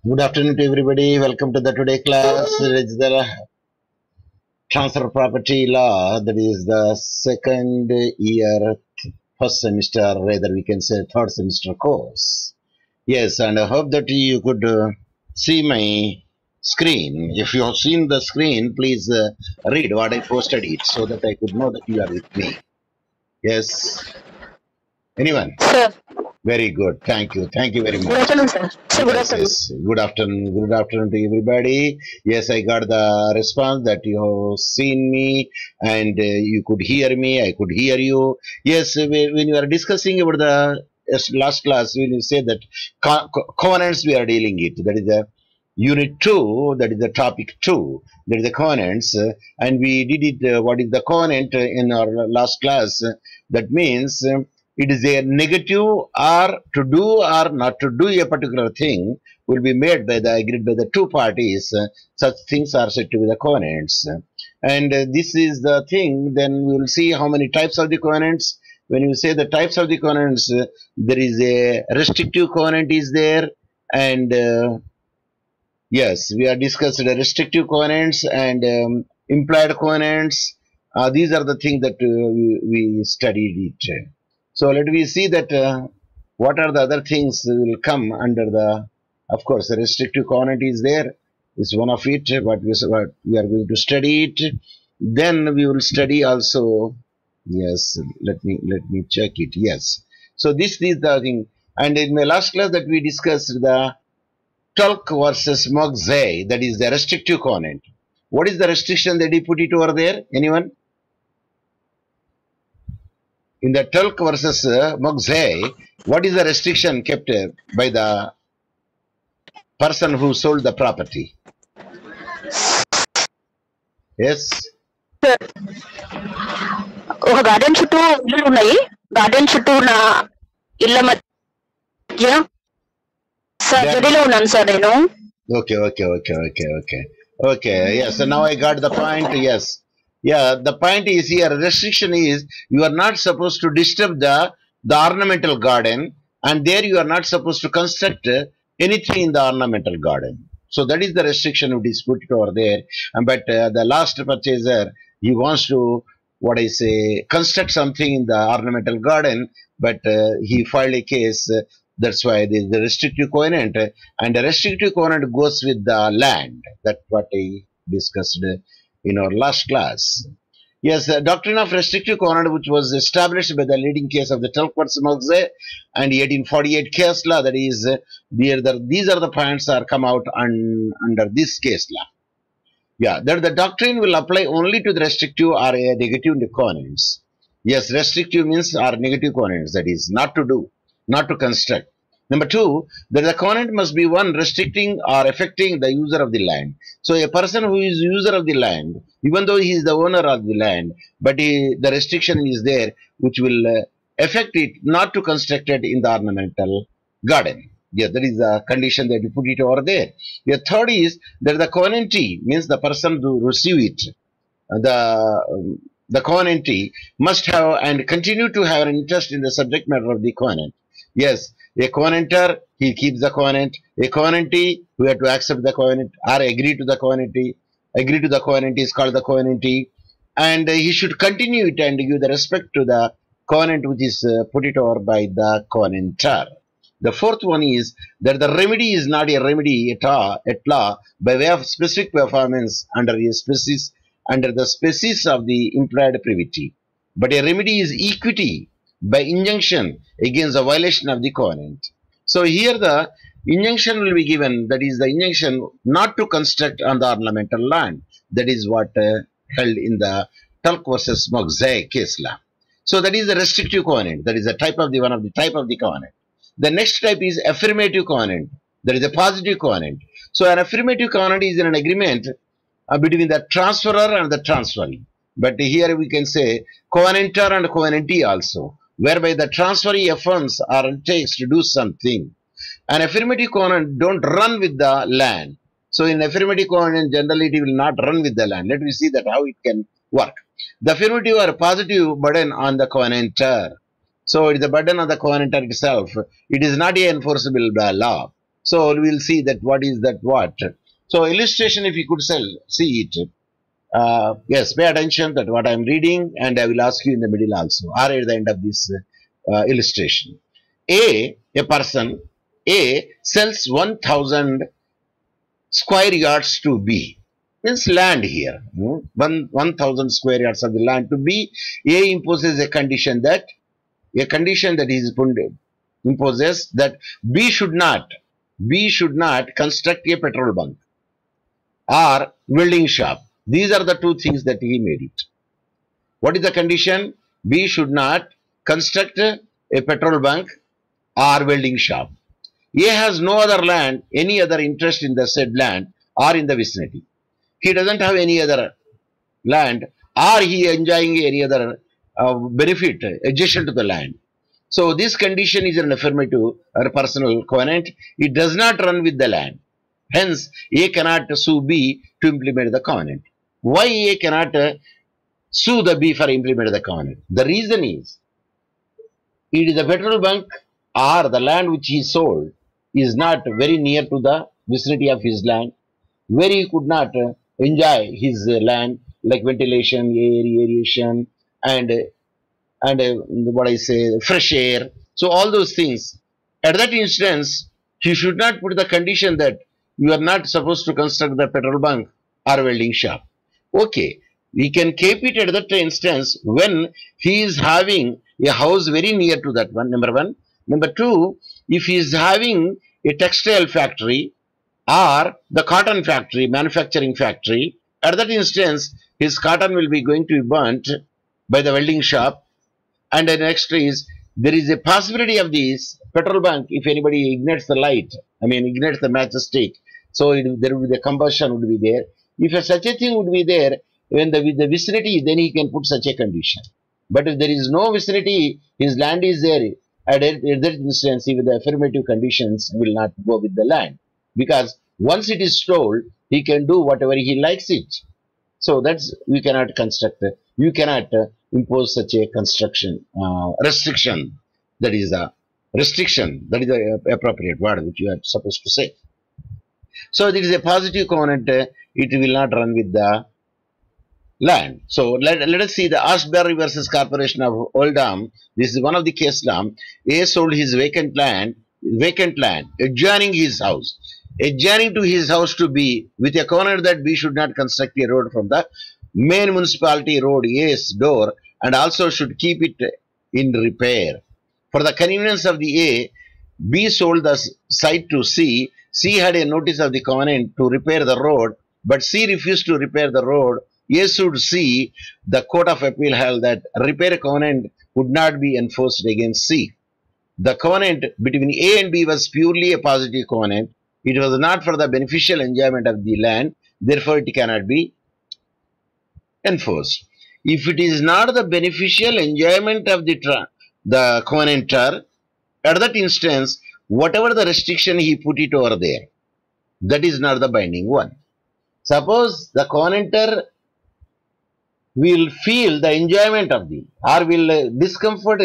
Good afternoon to everybody. Welcome to the today class. It's the transfer property law. That is the second year, first semester, rather we can say third semester course. Yes, and I hope that you could see my screen. If you have seen the screen, please read what I posted it so that I could know that you are with me. Yes. Anyone? Sir, Very good. Thank you. Thank you very good much. afternoon, sir. Sir, good Yes, afternoon. yes. Good afternoon. Good afternoon to everybody. Yes, I got the response that you have seen me and you could hear me. I could hear you. Yes, when you are discussing about the last class, when you say that covenants we are dealing it, that is the unit 2, that is the topic 2, that is the covenants, and we did it. What is the covenant in our last class? That means. It is a negative or to do or not to do a particular thing will be made by the agreed by the two parties. Such things are said to be the covenants. And this is the thing. Then we will see how many types of the covenants. When you say the types of the covenants, there is a restrictive covenant is there, and yes, we are discussed the restrictive covenants and implied covenants. These are the things that we studied it. So let me see that what are the other things will come under the, of course, the restrictive covenant is there. Is one of it, what we are going to study it. Then we will study also, yes, let me check it, yes. So this is the thing. And in the last class that we discussed the Tulk versus Moxey, that is the restrictive covenant. What is the restriction that he put it over there? Anyone? In the Tulk versus Moxey, what is the restriction kept by the person who sold the property? Yes? Sir, ఒక garden చుట్టూ ఇల్లు ఉన్నాయి. Garden చుట్టూ ఉన్న ఇళ్ళ మధ్య సర్జరీలో ఉన్నాను sir నేను. Okay. Yes, so now I got the point. Yes. Yeah, the point is here, restriction is you are not supposed to disturb the ornamental garden, and there you are not supposed to construct anything in the ornamental garden. So that is the restriction which is put over there. But the last purchaser, he wants to, what I say, construct something in the ornamental garden, but he filed a case. That's why there is the restrictive covenant, and the restrictive covenant goes with the land. That's what I discussed in our last class. Yes, the doctrine of restrictive covenant, which was established by the leading case of the Tulk versus Moxey and 1848 case law, that is, these are the points that are come out under this case law. Yeah, that the doctrine will apply only to the restrictive or negative covenants. Yes, restrictive means are negative covenants, that is, not to do, not to construct. Number 2, that the covenant must be one restricting or affecting the user of the land. So a person who is user of the land, even though he is the owner of the land, but the restriction is there which will affect it not to construct it in the ornamental garden. Yeah, that is the condition that you put it over there. The third is that the covenantee means the person who receive it. The covenantee must have and continue to have an interest in the subject matter of the covenant. Yes, a covenanter, he keeps the covenant. A covenantee, who have to accept the covenant or agree to the covenantee. Agree to the covenant is called the covenantee. And he should continue it and give the respect to the covenant which is put it over by the covenanter. The fourth one is that the remedy is not a remedy at law by way of specific performance under the species of the implied privity, but a remedy is equity by injunction against the violation of the covenant. So here the injunction will be given, that is the injunction not to construct on the ornamental land. That is what held in the Tulk versus Moxey case law. So that is the restrictive covenant. That is the type of the one of the type of the covenant. The next type is affirmative covenant. That is a positive covenant. So an affirmative covenant is an agreement between the transferor and the transferee. But here we can say covenanter and covenantee also, whereby the transferee affirms or takes to do something. An affirmative covenant don't run with the land. So in affirmative covenant, generally it will not run with the land. Let me see that how it can work. The affirmative or positive burden on the covenanter. So it is the burden of the covenanter itself. It is not enforceable by law. So we will see that what is that what. So illustration, if you could see it. Yes, pay attention to what I am reading, and I will ask you in the middle also, or at the end of this illustration. A person, A sells 1,000 square yards to B. Means land here. 1,000 square yards of the land to B. A imposes a condition that is imposes that B should not construct a petrol bunk or welding shop. These are the two things that he made it. What is the condition? B should not construct a petrol bunk or welding shop. A has no other land, any other interest in the said land or in the vicinity. He doesn't have any other land, or he enjoying any other benefit adjacent to the land. So this condition is an affirmative or personal covenant. It does not run with the land. Hence, A cannot sue B to implement the covenant. Why A cannot sue the B for implement the covenant? The reason is, it is a petrol bunk or the land which he sold is not very near to the vicinity of his land, where he could not enjoy his land, like ventilation, aeration, and what I say, fresh air. So all those things. At that instance, he should not put the condition that you are not supposed to construct the petrol bunk or welding shop. Okay, we can keep it at that instance when he is having a house very near to that one, number one. Number two, if he is having a textile factory or the cotton factory, manufacturing factory, at that instance, his cotton will be going to be burnt by the welding shop. And the next is, there is a possibility of this petrol bunk, if anybody ignites the light, ignites the matchstick, so there will be the combustion would be there. If such a thing would be there, when the vicinity, then he can put such a condition. But if there is no vicinity, his land is there, at that instance, even the affirmative conditions will not go with the land. Because once it is sold, he can do whatever he likes it. So that's, we cannot construct, you cannot impose such a construction restriction. That is a restriction, that is the appropriate word which you are supposed to say. So there is a positive covenant, it will not run with the land. So let us see the Ashbury versus Corporation of Oldham. This is one of the case law. A sold his vacant land adjoining his house, adjoining to his house to B, with a covenant that B should not construct a road from the main municipality road A's door, and also should keep it in repair. For the convenience of the A, B sold the site to C. C had a notice of the covenant to repair the road, but C refused to repair the road. A sued C. The Court of Appeal held that repair covenant would not be enforced against C. The covenant between A and B was purely a positive covenant. It was not for the beneficial enjoyment of the land, therefore it cannot be enforced. If it is not the beneficial enjoyment of the covenantor, at that instance, whatever the restriction he put it over there, that is not the binding one. Suppose the covenantor will feel the enjoyment of the, or will discomfort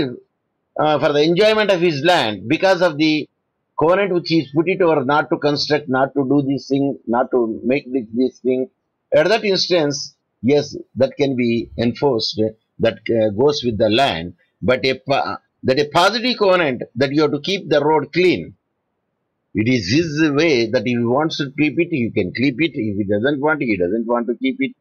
for the enjoyment of his land because of the covenant which is put it over, not to construct, not to do this thing, not to make this thing. At that instance, yes, that can be enforced, that goes with the land. But a positive covenant that you have to keep the road clean, it is his way that if he wants to keep it, he can keep it. If he doesn't want it, he doesn't want to keep it.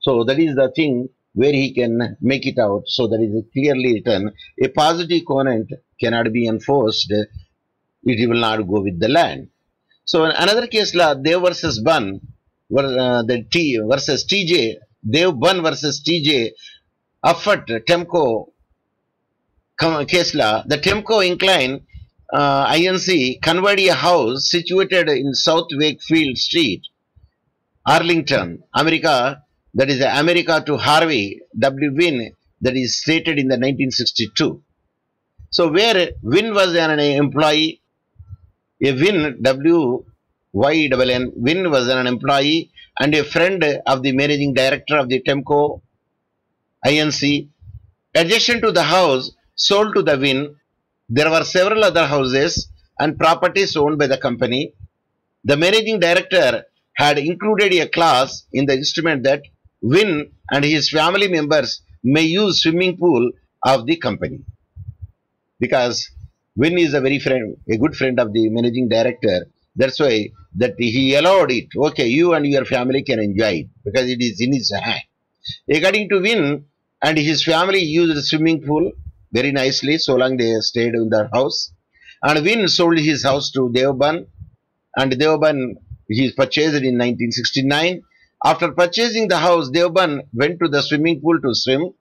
So that is the thing where he can make it out. So that is clearly written. A positive covenant cannot be enforced. It will not go with the land. So another case law, Dev versus Bunn, the T versus TJ, Dev Bunn versus TJ, Affat Temco case law. The Temco Incline INC converted a house situated in South Wakefield Street, Arlington, America, that is America, to Harvey W. Wynn, that is stated in the 1962. So where Wynn was an employee, a Wynn, W-Y-N-N, Wynn was an employee and a friend of the managing director of the Temco INC. Adjacent to the house sold to the Wynn, there were several other houses and properties owned by the company. The managing director had included a clause in the instrument that Win and his family members may use swimming pool of the company. Because Win is a good friend of the managing director. That's why that he allowed it. Okay, you and your family can enjoy it because it is in his hand. According to Win and his family used the swimming pool very nicely so long they stayed in the house. And Win sold his house to Deoban, and Deoban he purchased it in 1969. After purchasing the house, Deoban went to the swimming pool to swim.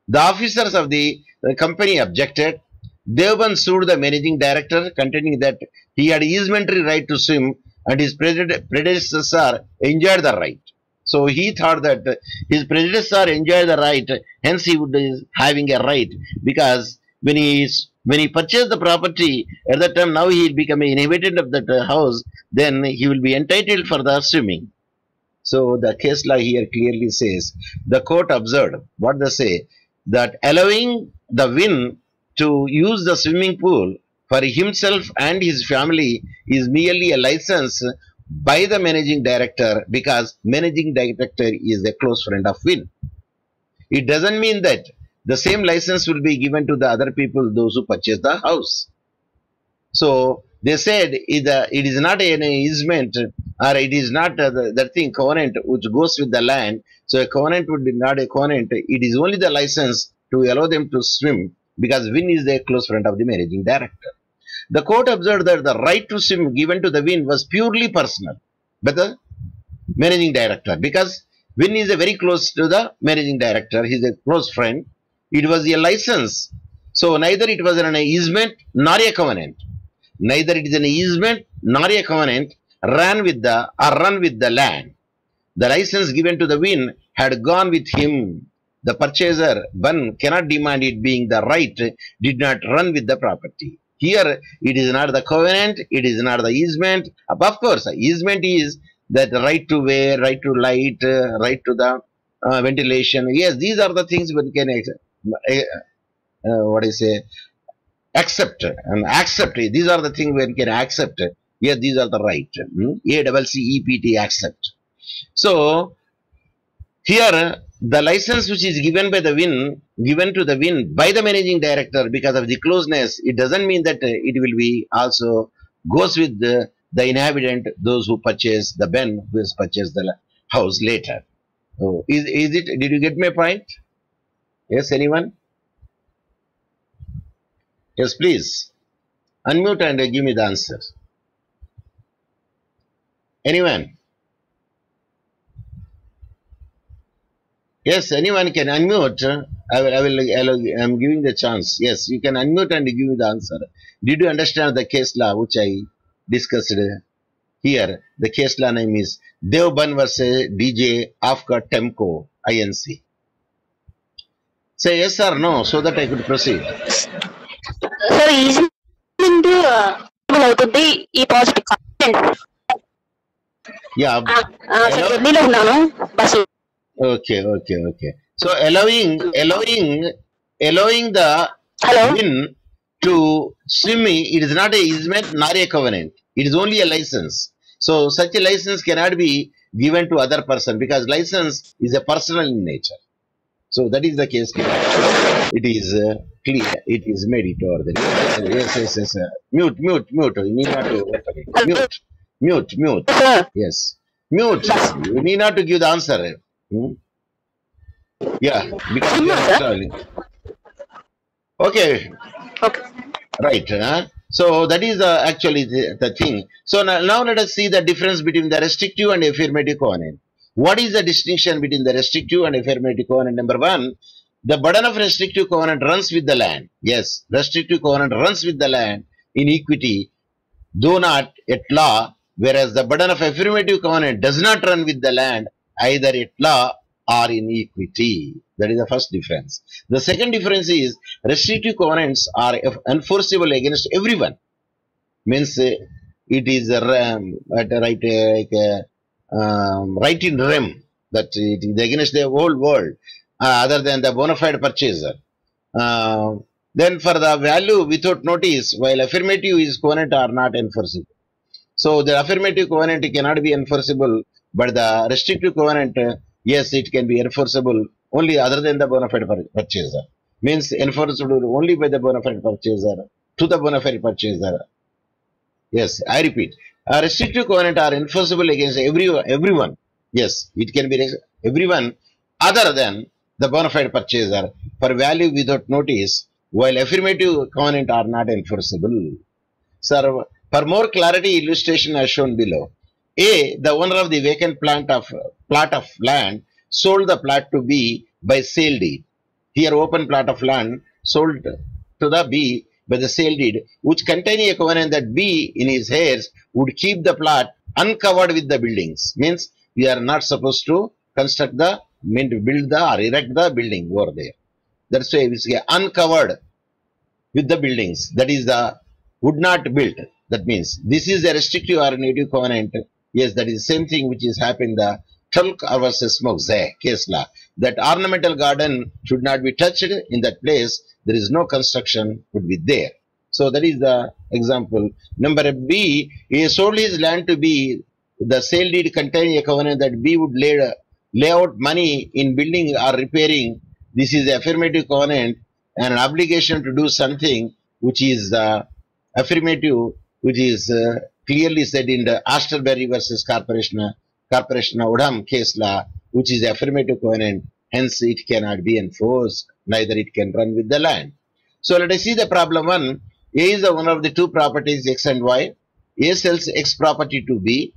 The officers of the company objected. Deoban sued the managing director, contending that he had easementary right to swim and his predecessor enjoyed the right. So he thought that his predecessor enjoyed the right, hence he would be having a right, because when he purchased the property at that time, now he will become an inhabitant of that house, then he will be entitled for the swimming. So the case law here clearly says, the court observed, what they say, that allowing the Win to use the swimming pool for himself and his family is merely a license by the managing director, because managing director is a close friend of Win. It doesn't mean that the same license will be given to the other people, those who purchase the house. So they said it is not an easement, or it is not that thing covenant which goes with the land. So a covenant would be not a covenant. It is only the license to allow them to swim, because Win is a close friend of the managing director. The court observed that the right to swim given to the Win was purely personal by the managing director, because Win is a very close to the managing director. He is a close friend. It was a license. So neither it was an easement nor a covenant. Neither it is an easement nor a covenant run with the land. The license given to the Win had gone with him. The purchaser, one cannot demand it, being the right did not run with the property. Here it is not the covenant, it is not the easement. Of course, easement is that right to wear, right to light, right to the ventilation. Yes, these are the things one can accept and accept. These are the things one can accept. Yes, these are the right. ACCEPT, accept. So here the license which is given to the Win by the managing director, because of the closeness, it doesn't mean that it will be also goes with the inhabitant, those who purchase the Ben who has purchased the house later. So is it? Did you get my point? Yes, anyone? Yes, please unmute and give me the answer. Anyone? Yes, anyone can unmute. I'm giving the chance. Yes, you can unmute and give me the answer. Did you understand the case law which I discussed here? The case law name is Deoban vs. DJ Afka Temco Inc. Say yes or no, so that I could proceed. Sir, easement అవుతుంది ఈ positive. Yeah. Sir ఢిల్లీలో ఉన్నాను bus. Okay. So allowing the Win to swimming, it is not a easement nor a covenant. It is only a license. So such a license cannot be given to other person, because license is a personal in nature. So that is the case. It is clear. It is made it over there. Yes. Mute. You need not to mute. Yes. Mute. You need not to give the answer. Yeah, because you are traveling. Okay. Right. So that is actually the thing. So now let us see the difference between the restrictive and affirmative covenant. What is the distinction between the restrictive and affirmative covenant? Number one, the burden of restrictive covenant runs with the land. Yes, restrictive covenant runs with the land in equity, though not at law, whereas the burden of affirmative covenant does not run with the land either at law or in equity. That is the first difference. The second difference is restrictive covenants are enforceable against everyone. Means it is right in rem, that it is against the whole world, other than the bona fide purchaser. Then for the value without notice, while affirmative is covenant are not enforceable. So the affirmative covenant cannot be enforceable, but the restrictive covenant, yes, it can be enforceable only other than the bona fide purchaser. Means enforceable only by the bona fide purchaser to the bona fide purchaser. Yes, I repeat. A restrictive covenant are enforceable against everyone. Yes, it can be everyone other than the bona fide purchaser for value without notice, while affirmative covenant are not enforceable. Sir, for more clarity, illustration as shown below. A, the owner of the vacant plot of land sold the plot to B by sale deed. Here, open plot of land sold to the B by the sale deed, which contain a covenant that B in his heirs would keep the plot uncovered with the buildings. Means we are not supposed to construct the, build the or erect the building over there. That's why we say uncovered with the buildings. That is the would not build. That means this is a restrictive or native covenant. Yes, that is the same thing which is happening the Tulk versus Moxe case law. That ornamental garden should not be touched in that place. There is no construction would be there. So that is the example. Number B, he sold his land to B. The sale deed containing a covenant that B would lay out money in building or repairing. This is the affirmative covenant and an obligation to do something which is affirmative, which is clearly said in the Ashbury versus Corporation of Oldham case law, which is affirmative covenant. Hence, it cannot be enforced. Neither it can run with the land. So let us see the problem 1. A is the owner of the two properties X and Y. A sells X property to B,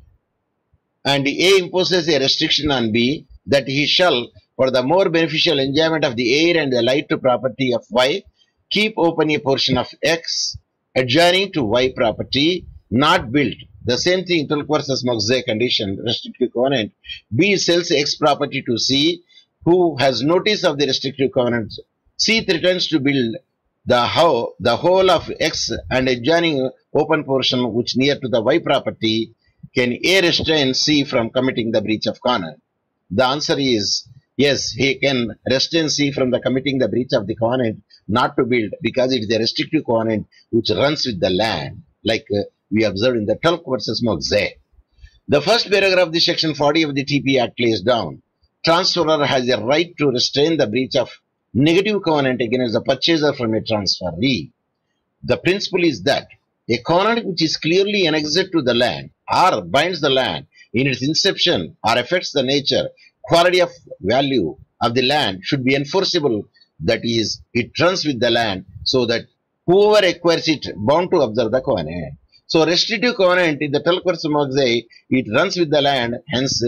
and A imposes a restriction on B that he shall, for the more beneficial enjoyment of the air and the light to property of Y, keep open a portion of X adjoining to Y property, not built. The same thing, Tulk versus Moxe condition, restrictive covenant. B sells X property to C, who has notice of the restrictive covenant. C threatens to build the whole of X and adjoining open portion which near to the Y property. Can A restrain C from committing the breach of covenant? The answer is yes, he can restrain C from the committing the breach of the covenant not to build, because it is a restrictive covenant which runs with the land, like we observed in the Tulk versus Moxe. The first paragraph of the section 40 of the TP Act lays down, transferor has a right to restrain the breach of negative covenant against the purchaser from a transferee. The principle is that a covenant which is clearly annexed to the land or binds the land in its inception or affects the nature, quality of value of the land should be enforceable. That is, it runs with the land, so that whoever acquires it bound to observe the covenant. So restrictive covenant in the Tulk versus Moxe, it runs with the land, hence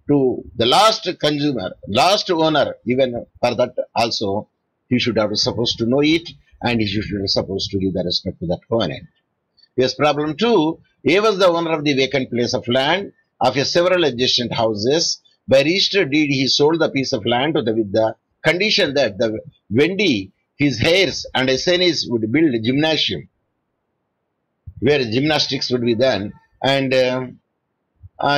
to the last consumer, last owner, even for that also, he should have supposed to know it, and he should be supposed to give the respect to that covenant. Yes, problem 2, A was the owner of the vacant place of land of a several adjacent houses. By registered deed, he sold the piece of land with the condition that the vendee, his heirs and assignees would build a gymnasium where gymnastics would be done, and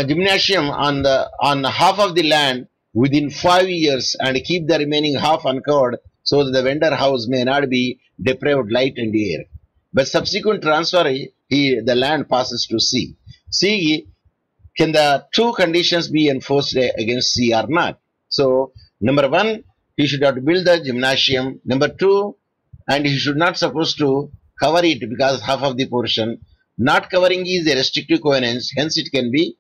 gymnasium on half of the land within 5 years, and keep the remaining half uncovered so that the vendor house may not be deprived light and air. But subsequent transfer, the land passes to C. C, can the two conditions be enforced against C or not? So, number 1, he should have to build the gymnasium. Number 2, and he should not supposed to cover it because half of the portion. Not covering is a restrictive covenant, hence it can be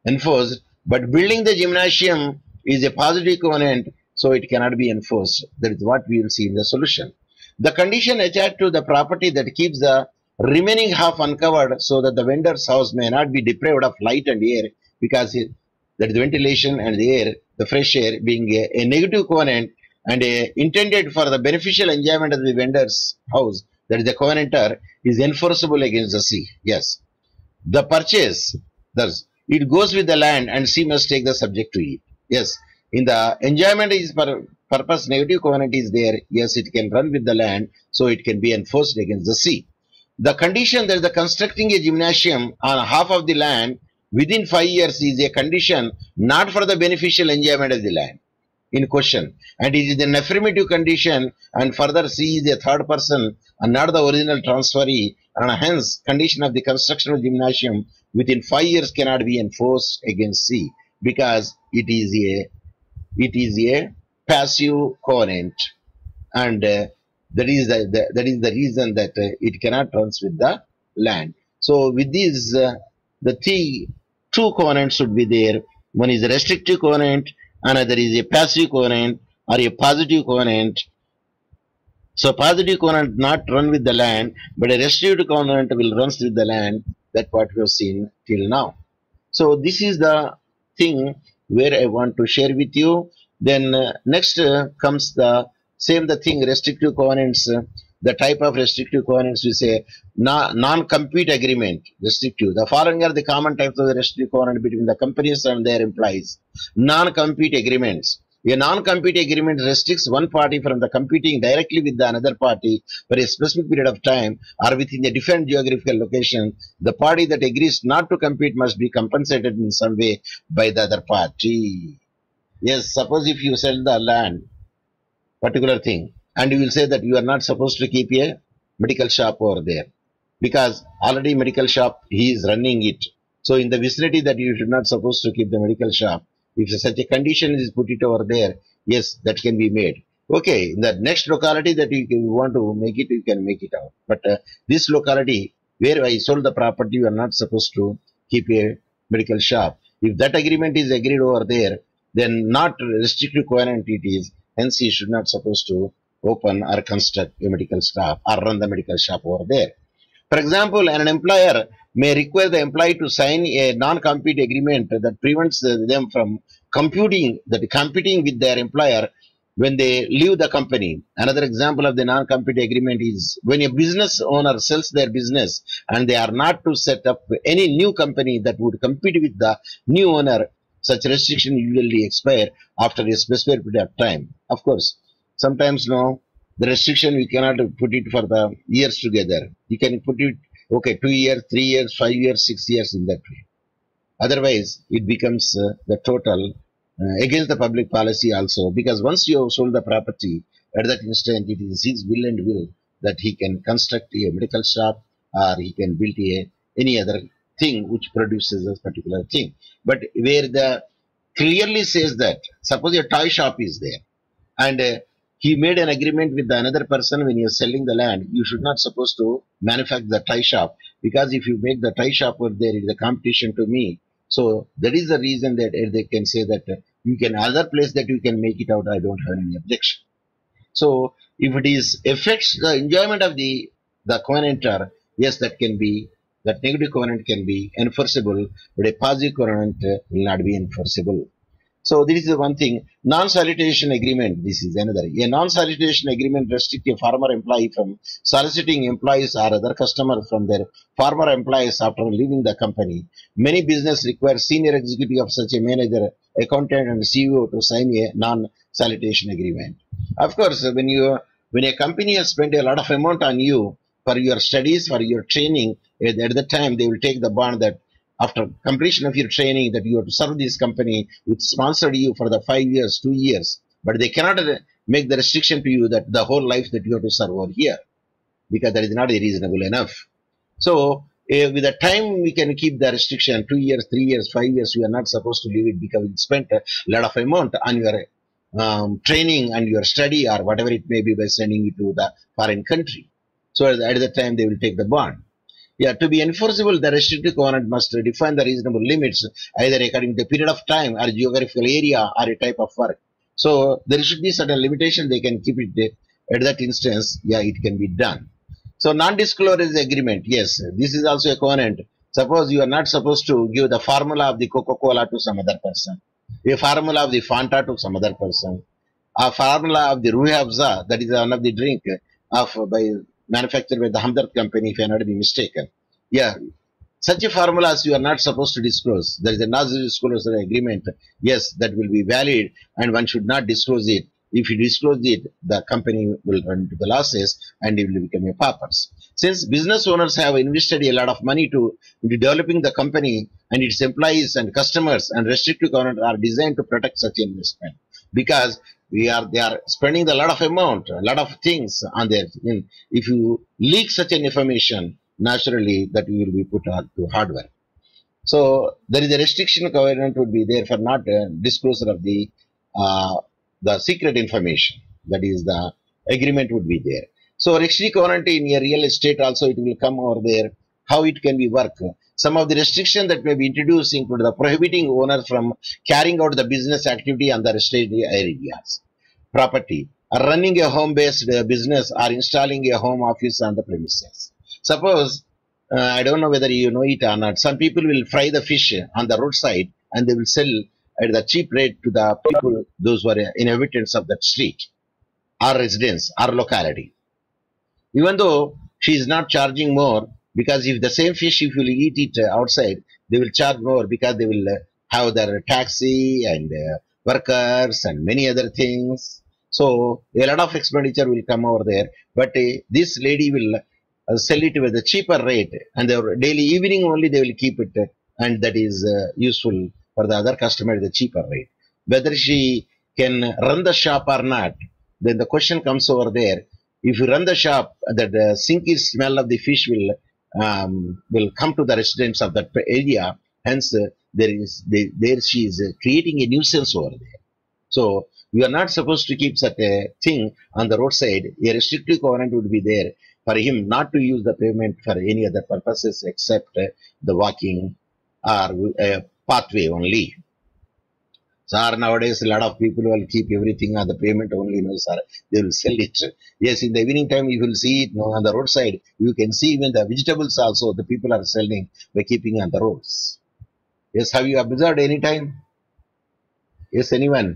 enforced. But building the gymnasium is a positive covenant, so it cannot be enforced. That is what we will see in the solution. The condition attached to the property that keeps the remaining half uncovered so that the vendor's house may not be deprived of light and air, because that the ventilation and the air, the fresh air being a negative covenant and intended for the beneficial enjoyment of the vendor's house, that is the covenanter, is enforceable against the C. Yes. The purchase, thus, it goes with the land and C must take the subject to it. Yes. In the enjoyment is purpose, negative covenant is there. Yes, it can run with the land, so it can be enforced against the C. The condition that the constructing a gymnasium on half of the land within 5 years is a condition not for the beneficial enjoyment of the land. in question, and it is an affirmative condition, and further C is a third person and not the original transferee, and hence condition of the construction of gymnasium within 5 years cannot be enforced against C because it is a passive covenant, and that is the reason that it cannot transfer the land. So with this, the two covenants should be there. One is a restrictive covenant, another is a passive covenant or a positive covenant. So positive covenant not run with the land, but a restrictive covenant will run with the land. That's what we have seen till now. So this is the thing where I want to share with you. Then next comes the same the thing restrictive covenants. The type of restrictive covenants we say non-compete agreement restrictive. The following are the common types of the restrictive covenant between the companies and their employees. Non-compete agreements. A non-compete agreement restricts one party from the competing directly with the another party for a specific period of time or within a different geographical location. The party that agrees not to compete must be compensated in some way by the other party. Yes, suppose if you sell the land, particular thing, and you will say that you are not supposed to keep a medical shop over there because already medical shop he is running it. So in the vicinity that you should not supposed to keep the medical shop. If such a condition is put it over there, yes, that can be made. Okay, in the next locality that you want to make it, you can make it out. But this locality where I sold the property, you are not supposed to keep a medical shop. If that agreement is agreed over there, then not restrictive covenant it is. Hence, he should not supposed to open or construct a medical shop or run the medical shop over there. For example, an employer may require the employee to sign a non-compete agreement that prevents them from competing with their employer when they leave the company. Another example of the non-compete agreement is when a business owner sells their business and they are not to set up any new company that would compete with the new owner. Such restriction usually expire after a specific period of time. Of course, sometimes no, the restriction we cannot put it for the years together. You can put it, okay, 2 years, 3 years, 5 years, 6 years in that way. Otherwise, it becomes the total against the public policy also, because once you have sold the property, at that instant it is his will and will that he can construct a medical shop or he can build any other thing which produces a particular thing. But where the clearly says that, suppose a toy shop is there and he made an agreement with another person when you're selling the land, you should not supposed to manufacture the toy shop, because if you make the toy shop over there, it is a competition to me. So that is the reason that they can say that you can other place that you can make it out. I don't have any objection. So if it is affects the enjoyment of the covenanter, yes, that can be that negative covenant can be enforceable, but a positive covenant will not be enforceable. So this is the one thing. Non-solicitation agreement, this is another. A non-solicitation agreement restricts a former employee from soliciting employees or other customers from their former employees after leaving the company. Many businesses require senior executive of such a manager, accountant and CEO to sign a non-solicitation agreement. Of course, when a company has spent a lot of amount on you for your studies, for your training, at the time they will take the bond that after completion of your training that you have to serve this company which sponsored you for the 5 years, 2 years, but they cannot make the restriction to you that the whole life that you have to serve over here, because that is not reasonable enough. So with the time we can keep the restriction 2 years, 3 years, 5 years, we are not supposed to leave it because we spent a lot of amount on your training and your study or whatever it may be by sending you to the foreign country. So at the time they will take the bond. Yeah, to be enforceable, the restrictive covenant must define the reasonable limits, either according to the period of time or geographical area or a type of work. So there should be certain limitation. They can keep it there. At that instance, yeah, it can be done. So non-disclosure agreement, yes, this is also a covenant. Suppose you are not supposed to give the formula of the Coca-Cola to some other person, a formula of the Fanta to some other person, a formula of the Ruhi Afza, that is one of the drink by manufactured by the Hamdard company, if I not be mistaken. Yeah, such a formulas you are not supposed to disclose. There is a non-disclosure agreement. Yes, that will be valid, and one should not disclose it. If you disclose it, the company will run into the losses and it will become a paupers. Since business owners have invested a lot of money into developing the company and its employees and customers, and restrictive covenants are designed to protect such investment. because they are spending a lot of amount, a lot of things on their. If you leak such an information, naturally that will be put on to hardware. So there is a restriction covenant would be there for not disclosure of the secret information. That is the agreement would be there. So restrictive covenant in a real estate also it will come over there. How it can be work. Some of the restrictions that may be introduced include the prohibiting owner from carrying out the business activity on the restricted areas, property, or running a home-based business or installing a home office on the premises. Suppose I don't know whether you know it or not. Some people will fry the fish on the roadside and they will sell at the cheap rate to the people, those who are inhabitants of that street or residents or locality. Even though she is not charging more, because if the same fish, if you will eat it outside, they will charge more because they will have their taxi and workers and many other things. So a lot of expenditure will come over there. But this lady will sell it with a cheaper rate, and their daily evening only they will keep it, and that is useful for the other customer at the cheaper rate. Whether she can run the shop or not, then the question comes over there. If you run the shop, that the stinky smell of the fish will come to the residents of that area. Hence, there she is creating a nuisance over there. So you are not supposed to keep such a thing on the roadside. A restrictive covenant would be there for him not to use the pavement for any other purposes except the walking or a pathway only. Sir, nowadays a lot of people will keep everything on the pavement only, no, sir. They will sell it. Yes, in the evening time you will see it, no, on the roadside. You can see even the vegetables also the people are selling by keeping on the roads. Yes, have you observed any time? Yes, anyone?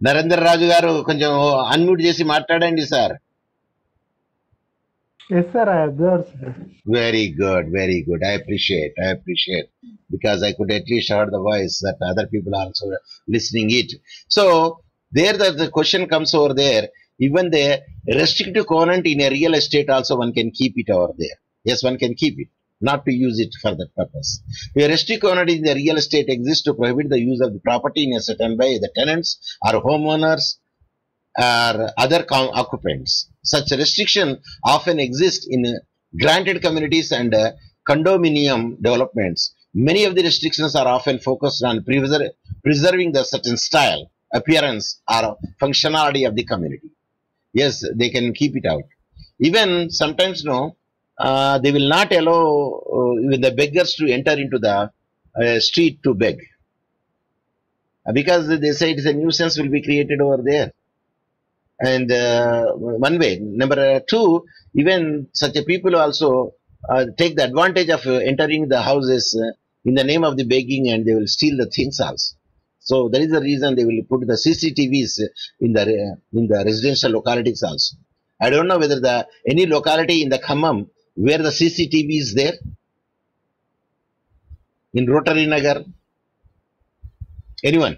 Narendra Raju garu కొంచెం unmute చేసి మాట్లాడండి sir. Yes, sir, I observed, sir. Very good, very good. I appreciate, because I could at least hear the voice that other people are also listening it. So there the question comes over there. Even the restrictive covenant in a real estate also one can keep it over there. Yes, one can keep it, not to use it for that purpose. A restrictive covenant in the real estate exists to prohibit the use of the property in a certain way the tenants or homeowners or other occupants. Such restriction often exists in granted communities and condominium developments. Many of the restrictions are often focused on preserving the certain style, appearance, or functionality of the community. Yes, they can keep it out. Even sometimes, no, they will not allow even the beggars to enter into the street to beg, because they say it is a nuisance will be created over there. And one way. Number two, even such a people also take the advantage of entering the houses in the name of the begging, and they will steal the things also. So that is the reason they will put the CCTVs in the residential localities also. I don't know whether any locality in the Khammam where the CCTV is there. In Rotary Nagar. Anyone?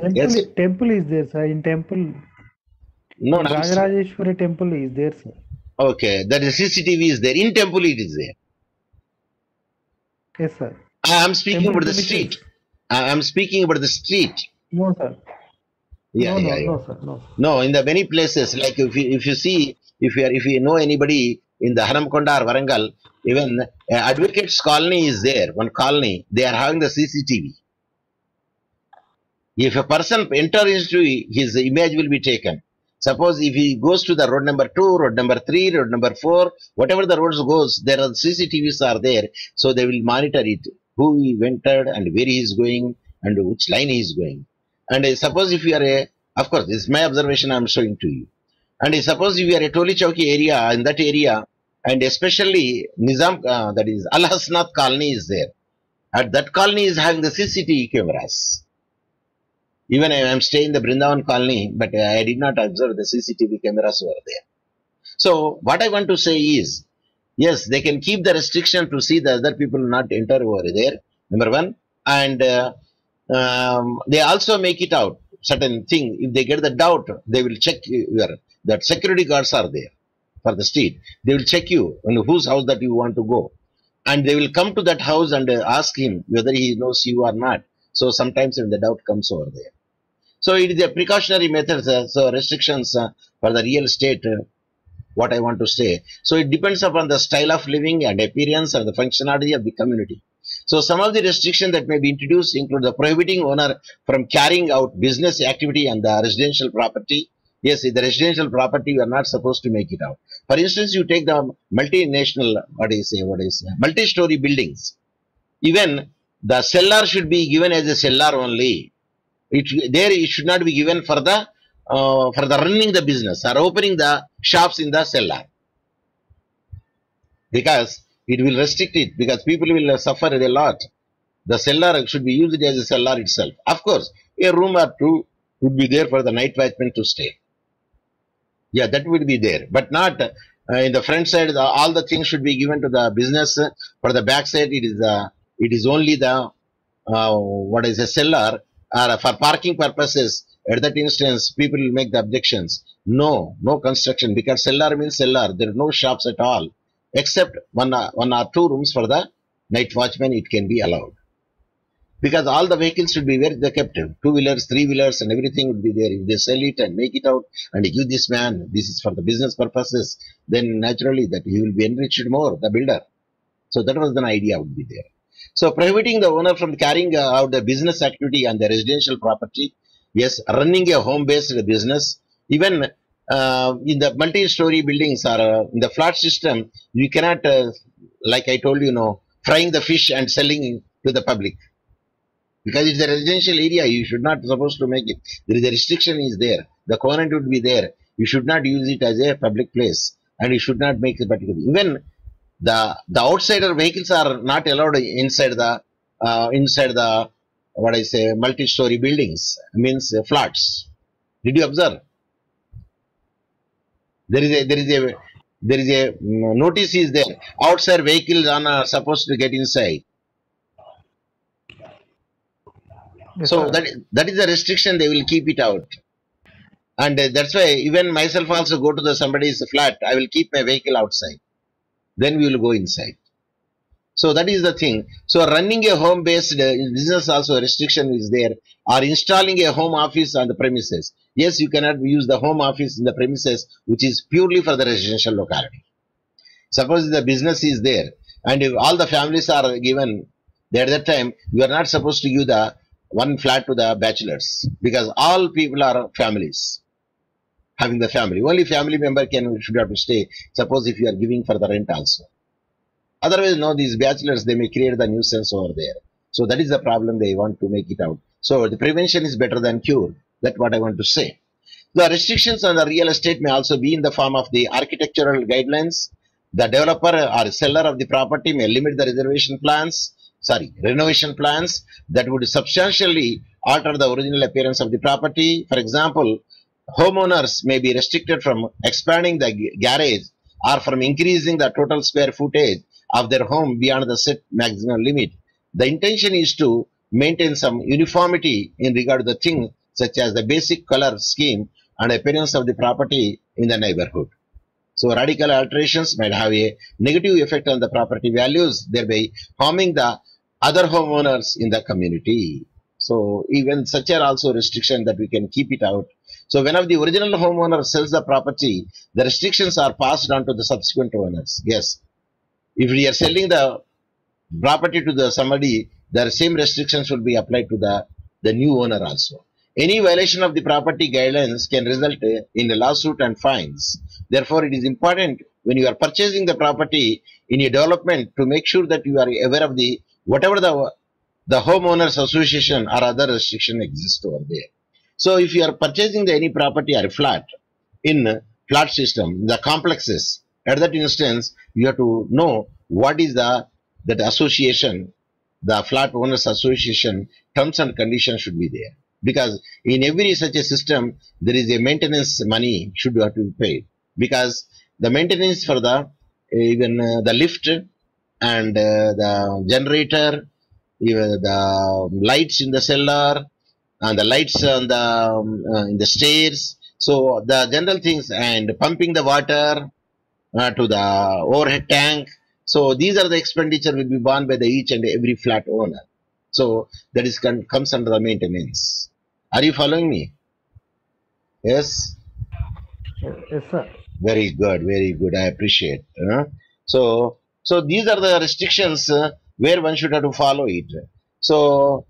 Temple, Yes. temple is there, sir. In temple, No, in no. Rajarajeshwari temple is there, sir. Okay, that is CCTV is there. In temple it is there. Yes, sir. I am speaking Temple about the street. I am speaking about the street. No, sir. Yeah, no, yeah, no, yeah. sir. No. No, in the many places, like if you see, if you know anybody in the Haramkonda or Varangal, even Advocates Colony is there. One colony, they are having the CCTV. If a person enters into, his image will be taken. Suppose if he goes to the road number 2, road number 3, road number 4, whatever the roads goes, there are CCTVs are there, so they will monitor it, who he entered and where he is going and which line he is going. And suppose if you are of course, this is my observation I am showing to you. And suppose if you are a Toli Chowki area, in that area, and especially Nizam, that is Al Hasnath colony is there. At that colony is having the CCTV cameras. Even I am staying in the Brindavan colony, but I did not observe the CCTV cameras over there. So what I want to say is, yes, they can keep the restriction to see the other people not enter over there, number one. And they also make it out, certain thing, if they get the doubt, they will check that security guards are there for the street. They will check you on whose house that you want to go. And they will come to that house and ask him whether he knows you or not. So sometimes when the doubt comes over there. So it is a precautionary method. So restrictions for the real estate. What I want to say. So it depends upon the style of living and appearance and the functionality of the community. So some of the restrictions that may be introduced include the prohibiting owner from carrying out business activity on the residential property. Yes, in the residential property, you are not supposed to make it out. For instance, you take the multinational, multi-story buildings. Even the cellar should be given as a cellar only. It should not be given for the running the business or opening the shops in the cellar, because it will restrict it, because people will suffer a lot. The cellar should be used as a cellar itself. Of course, a room or two would be there for the night watchman to stay. Yeah, that would be there, but not in the front side. All the things should be given to the business. For the back side, it is only the what is a cellar, or for parking purposes. At that instance, people will make the objections. No, no construction, because cellar means cellar. There are no shops at all, except one or two rooms for the night watchman. It can be allowed, because all the vehicles should be where they kept. Two-wheelers, three-wheelers, and everything would be there. If they sell it and make it out and give this man, this is for the business purposes, then naturally that he will be enriched more, the builder. So that was the idea would be there. So prohibiting the owner from carrying out the business activity on the residential property. Yes, running a home-based business. Even in the multi-story buildings or in the flat system, you cannot, like I told you, frying the fish and selling to the public. Because it's a residential area, you should not supposed to make it. There is a restriction is there. The covenant would be there. You should not use it as a public place, and you should not make it particular. Even the outsider vehicles are not allowed inside the what I say multi-story buildings, means flats. Did you observe? There is a notice is there. Outside vehicles are not supposed to get inside. Yes, So sir. that is the restriction. They will keep it out, and that's why even myself also go to the somebody's flat. I will keep my vehicle outside. Then we will go inside. So that is the thing. So running a home-based business also restriction is there, or installing a home office on the premises. Yes, you cannot use the home office in the premises, which is purely for the residential locality. Suppose the business is there, and if all the families are given, at that time you are not supposed to give the one flat to the bachelors, because all people are families having the family. Only family member should have to stay. Suppose if you are giving for the rent also. Otherwise, no, these bachelors, they may create the nuisance over there. So that is the problem. They want to make it out. So the prevention is better than cure. That's what I want to say. The restrictions on the real estate may also be in the form of the architectural guidelines. The developer or seller of the property may limit the renovation plans that would substantially alter the original appearance of the property. For example, homeowners may be restricted from expanding the garage or from increasing the total square footage of their home beyond the set maximum limit. The intention is to maintain some uniformity in regard to the things such as the basic color scheme and appearance of the property in the neighborhood. So radical alterations might have a negative effect on the property values, thereby harming the other homeowners in the community. So even such are also restrictions that we can keep it out. So whenever the original homeowner sells the property, the restrictions are passed on to the subsequent owners. Yes. If we are selling the property to the somebody, the same restrictions will be applied to the new owner also. Any violation of the property guidelines can result in a lawsuit and fines. Therefore, it is important when you are purchasing the property in a development to make sure that you are aware of whatever the homeowners association or other restriction exists over there. So if you are purchasing any property or flat in flat system, the complexes, at that instance, you have to know what is that association, the flat owners association terms and conditions should be there. Because in every such a system, there is a maintenance money should have to be paid. Because the maintenance for even the lift and the generator, even the lights in the cellar, and the lights on in the stairs. So the general things, and pumping the water to the overhead tank. So these are the expenditure will be borne by the each and every flat owner. So that is comes under the maintenance. Are you following me? Yes. Yes, sir. Very good, very good. I appreciate. So these are the restrictions where one should have to follow it. So,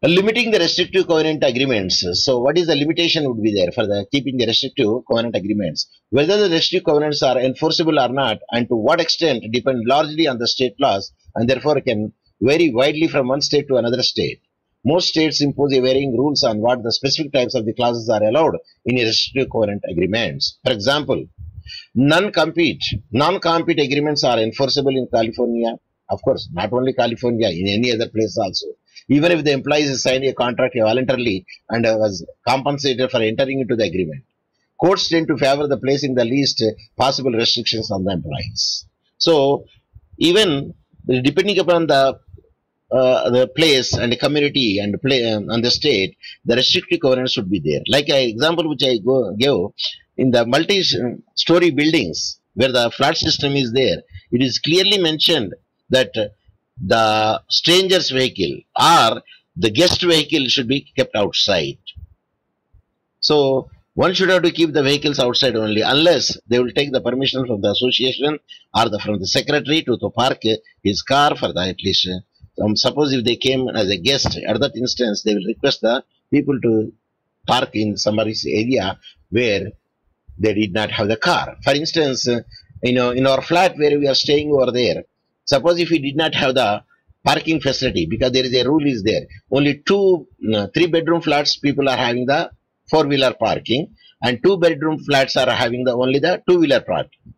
limiting the restrictive covenant agreements. So, what is the limitation would be there for the keeping the restrictive covenant agreements? Whether the restrictive covenants are enforceable or not, and to what extent, depend largely on the state laws, and therefore can vary widely from one state to another state. Most states impose a varying rules on what the specific types of the clauses are allowed in a restrictive covenant agreements. For example, non-compete. Non-compete agreements are enforceable in California. Of course, not only California, in any other place also. Even if the employees signed a contract voluntarily and was compensated for entering into the agreement. Courts tend to favor the placing the least possible restrictions on the employees. So, even depending upon the place and the community and the state, the restrictive covenants should be there. Like an example which I gave in the multi-story buildings where the flat system is there, it is clearly mentioned that the stranger's vehicle or the guest vehicle should be kept outside. So one should have to keep the vehicles outside only unless they will take the permission from the association or from the secretary to park his car for the at least. Suppose if they came as a guest, at that instance they will request the people to park in somebody's area where they did not have the car. For instance, in our flat where we are staying over there, suppose if we did not have the parking facility because there is a rule is there, only three-bedroom flats people are having the four-wheeler parking, and two-bedroom flats are having only the two-wheeler parking.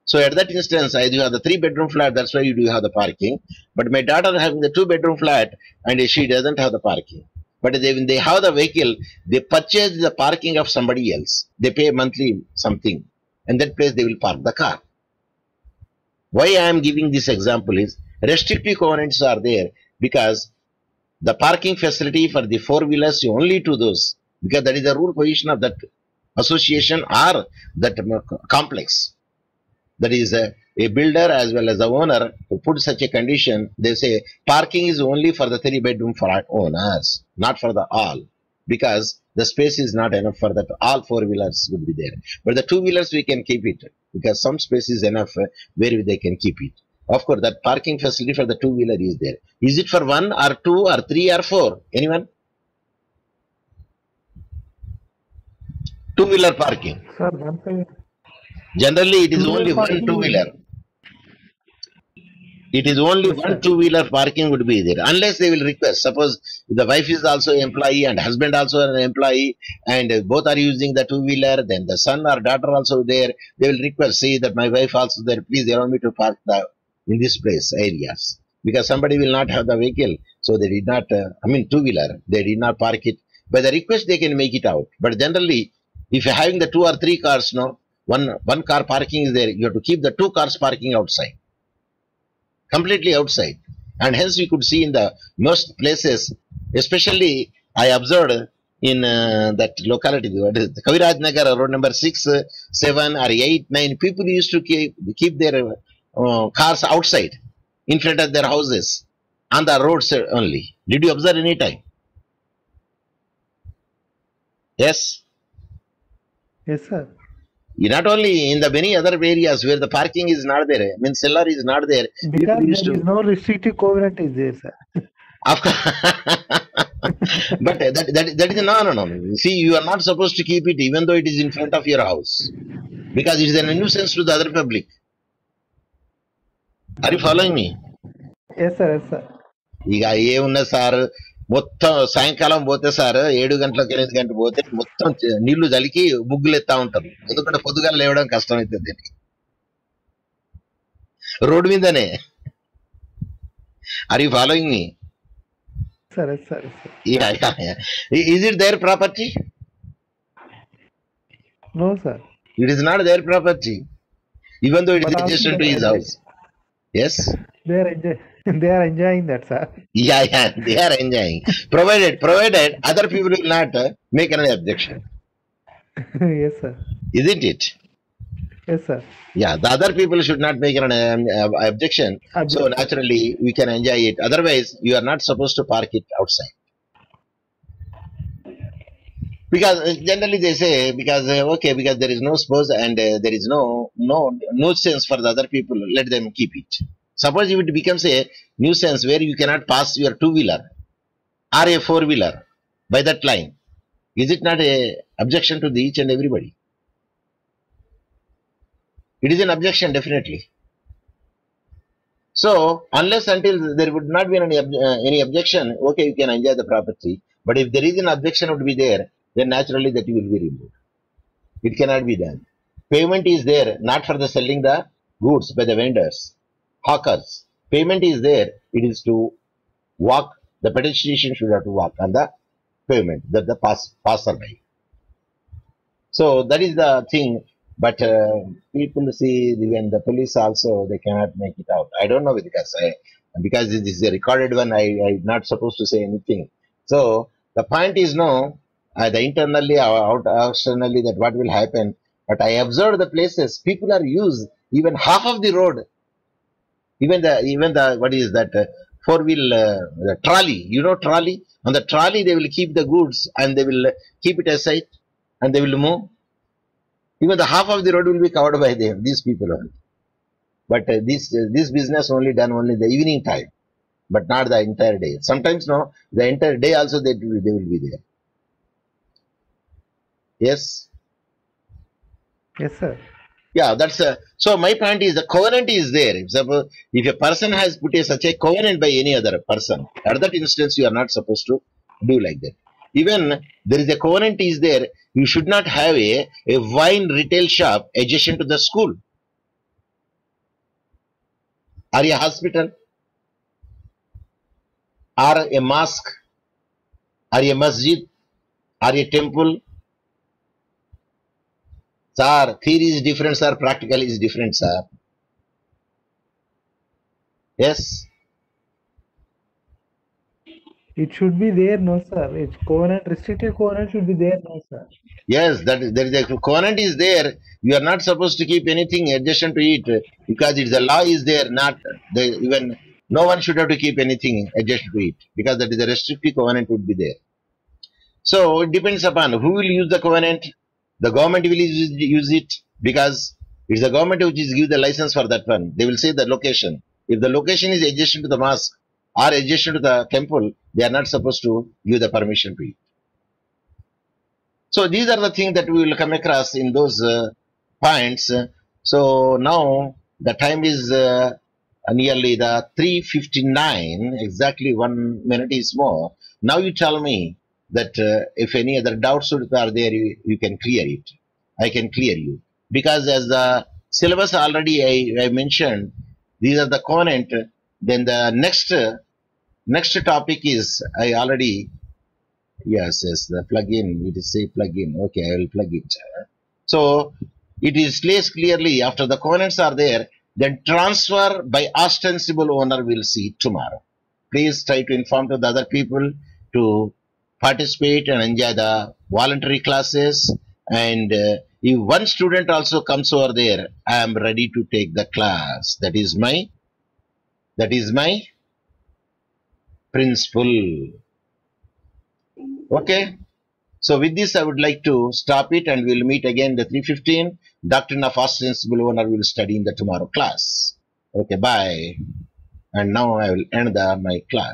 So at that instance, I do have the three-bedroom flat, that's why you do have the parking. But my daughter having the two-bedroom flat and she doesn't have the parking. But when they have the vehicle, they purchase the parking of somebody else. They pay monthly something. And that place they will park the car. Why I am giving this example is restrictive covenants are there because the parking facility for the four-wheelers only to those, because that is the rule position of that association or that complex. That is a builder as well as the owner who put such a condition. They say parking is only for the three-bedroom flat owners, not for the all, because the space is not enough for that. All four-wheelers would be there, but the two-wheelers we can keep it because some space is enough where they can keep it. Of course, that parking facility for the two-wheeler is there. Is it for one or two or three or four? Anyone? Two-wheeler parking. Sir, Generally, it is only one parking two-wheeler. It is only yes, one sir. two-wheeler parking would be there, unless they will request. Suppose the wife is also an employee and husband also an employee, and both are using the two-wheeler. Then the son or daughter also there. They will request, say that my wife also there. Please allow me to park in this place areas because somebody will not have the vehicle, so they did not. Two-wheeler. They did not park it. By the request, they can make it out. But generally, if you're having the two or three cars, no, one car parking is there. You have to keep the two cars parking outside. Completely outside, and hence we could see in the most places, especially I observed in that locality, what is Kaviraj Nagar, road number 6, 7 or 8, 9, people used to keep their cars outside in front of their houses on the roads only. Did you observe any time? Yes. Yes, sir. Not only in the many other areas where the parking is not there, cellar is not there. Because there is no restrictive covenant is there, sir. Of course. But that is no. See, you are not supposed to keep it even though it is in front of your house because it is a nuisance to the other public. Are you following me? Yes, sir. Yes, sir. ఇక ఏమున్నా sir మొత్తం సాయంకాలం పోతే sir 7 గంటలకు 8 గంటలకు పోతే మొత్తం నీళ్లు చలికి ముగ్గులు ఎత్తా ఉంటారు ఎందుకంటే పొద్దుగా లేవడం కష్టం అవుతుంది రోడ్డు మీదనే. Are you following me? Sir, yes, sir. Yes, sir. Yeah. Is it their property? No, sir. It is not their property, even though it is adjacent to his house. Yes. They are enjoying that, sir. Yeah, they are enjoying. Provided other people will not make any objection. Yes, sir. Isn't it? Yes, sir. Yeah, the other people should not make an objection. So naturally, we can enjoy it. Otherwise, you are not supposed to park it outside. Because generally they say, because okay, because there is no suppose and there is no sense for the other people, let them keep it. Suppose if it becomes a nuisance where you cannot pass your two-wheeler or a four-wheeler by that line, is it not a objection to the each and everybody? It is an objection, definitely. So unless until there would not be any objection, okay, you can enjoy the property. But if there is an objection would be there, then naturally that will be removed. It cannot be done. Payment is there not for the selling the goods by the vendors, hawkers. Payment is there. It is to walk. The pedestrian should have to walk on the pavement, that the passerby. So that is the thing. But people see when the police also they cannot make it out. I don't know because this is a recorded one. I'm not supposed to say anything. So the point is no, the internally or externally that what will happen. But I observed the places people are used even half of the road, even the what is that four-wheel the trolley. You know trolley. On the trolley they will keep the goods and they will keep it aside and they will move. Even the half of the road will be covered by them, these people only. But this business only done only the evening time, but not the entire day. Sometimes no, the entire day also they will be there. Yes. Yes, sir. Yeah, that's so my point is the covenant is there. If a person has put such a covenant by any other person, at that instance you are not supposed to do like that. Even there is a covenant is there, you should not have a wine retail shop adjacent to the school or a hospital or a mosque or a masjid or a temple. Sir, theory is different, sir. Practical is different, sir. Yes. It should be there, no, sir. It's covenant, restricted covenant should be there, no, sir. Yes, there is a covenant is there. You are not supposed to keep anything adjacent to it because the law is there. Not even no one should have to keep anything adjacent to it because that is a restrictive covenant would be there. So it depends upon who will use the covenant. The government will use it because it's the government which is give the license for that one. They will say the location. If the location is adjacent to the mosque or adjacent to the temple, they are not supposed to give the permission to it. So these are the things that we will come across in those points. So now the time is nearly the 3:59. Exactly 1 minute is more. Now you tell me that if any other doubts are there, you can clear it. I can clear you because as the syllabus already I mentioned, these are the covenant. Then the next topic is I already. Yes, the plugin. It is say plugin. Okay, I will plug it. So it is placed clearly after the covenants are there. Then transfer by ostensible owner will see tomorrow. Please try to inform to the other people to participate and enjoy the voluntary classes. And if one student also comes over there, I am ready to take the class. That is my principle. Okay. So with this, I would like to stop it and we'll meet again the 3:15. Doctrine of ostensible owner will study in the tomorrow class. Okay, bye. And now I will end my class.